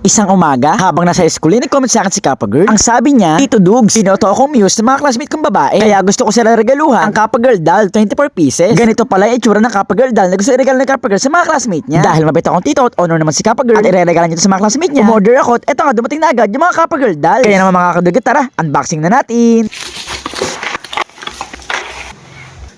Isang umaga, habang nasa school, nag-comment sa akin si Kappa Girl. Ang sabi niya, Tito Dugs, binoto akong muse ng mga classmate kong babae. Kaya gusto ko sila regaluhan ang Kappa Girl doll, 24 pieces. Ganito pala yung itsura ng Kappa Girl doll na gusto i-regalo ng Kappa Girl sa mga classmate niya. Dahil mabait akong tito at honor naman si Kappa Girl at i-regalan niya ito sa mga classmate niya. Umorder ako at eto nga, dumating na agad yung mga Kappa Girl doll. Kaya naman mga kadugat, tara, unboxing na natin.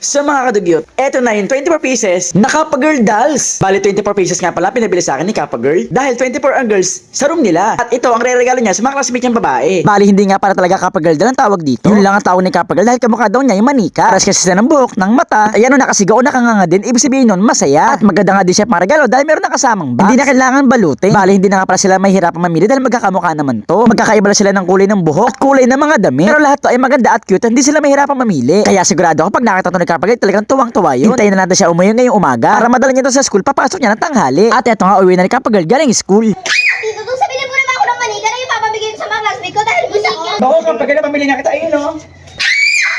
So mga kadugyot, eto na yung 24 pieces na Kappa Girl dolls. Bali 24 pieces nga pala pinabili sa akin ni Kappa Girl. Dahil 24 ang girls sa room nila. At ito ang re-regalo niya sa mga classmate niyang babae. Bali hindi nga para talaga Kappa Girl doll ang tawag dito. Yun lang ang tawag ni Kappa Girl dahil kamukha daw niya yung manika. Paras kasi sila ng buhok, ng mata. At ayan o nakasigaw o nakanganga din. Ibig sabihin nun masaya. At maganda nga din siya para regalo dahil meron na kasamang box. Hindi na kailangan balutin. Bali hindi na nga pala sila mahihirapan mamili dahil magkakamukha naman to. Magkakaiba sila ng kulay ng buhok at kulay ng mga damit. Pero lahat to ay maganda at cute. Hindi sila mahihirapan mamili. Kaya sigurado ako pag nakita to ni Kappa Girl talagang tuwang-tuwa yun. Hintayin na natin siya umuwi ngayong umaga para madala niya to sa school. Papasok niya ng tanghali. At eto nga uwi na ni Kappa Girl galing school. Tito Dug, sabihin mo naman ako ng manika na yung papabigay ko sa mga classmate ko dahil gusto ko. Bako Kappa Girl, pamili na kita ayun o.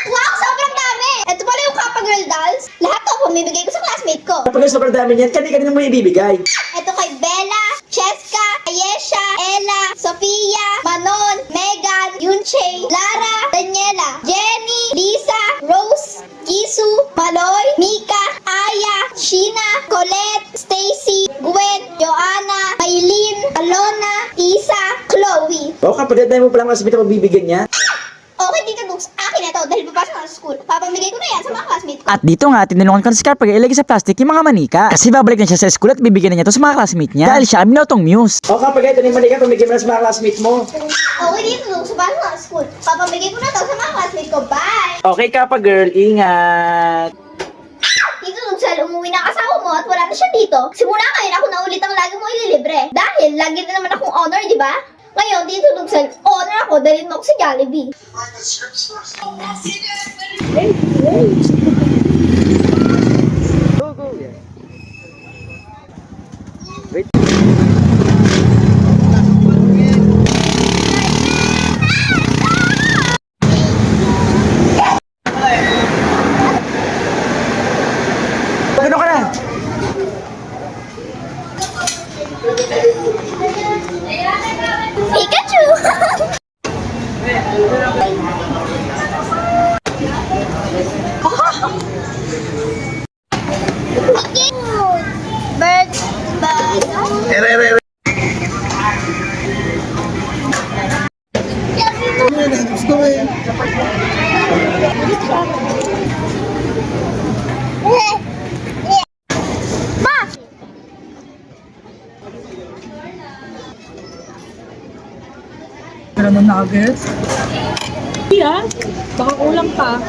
Wow, sobrang dami! Ito pala yung Kappa Girl dolls. Lahat to pamibigay ko sa classmate ko. Kappa Girl, sobrang dami niyan. Kanina mo ibibigay. Ito kay Bella, Cheska, Ayesha, Ella, Sofia, Manon, Megan, Yunche, Lara, Daniela, Jenny, Lisa, Rose, Kisu, Maloy, Mika, Aya, Sheena, Colette, Stacy, Gwen, Joanna, Maylin, Alona, Isa, Chloe. Bako Kappa Girl, dahil mo palang classmate ang magbibigyan niya. Okay, Tito Dug, akin na to dahil papasok na sa school. Papamigay ko na yan sa mga classmate ko. At dito nga, tinulungan ko na si Kappa Girl ilagay sa plastic yung mga manika. Kasi babalik na siya sa school at bibigyan na niya to sa mga classmate niya. Dahil siya ang binotong muse. O Kappa Girl, ito na yung manika, pamigyan mo na sa mga classmate mo. Okay, Tito Dug, sa pasok na sa school. Papamigay ko na to sa mga classmate ko. Bye! Okay Kappa Girl, ingat. Tito Dug, sal umuwi na ang asawa mo at wala na siya dito. Simula ngayon ako na ulit ang lagi mo ililibre. Dahil lagi na naman akong honor, di ba? Ngayon, Tito Dug, sal honor ako, dalhin mo ako sa Jollibee. Go, go. Wait. Ano ka na? Pikachu! Bird, bird. Ma! Ano na agad? Baka kulang pa.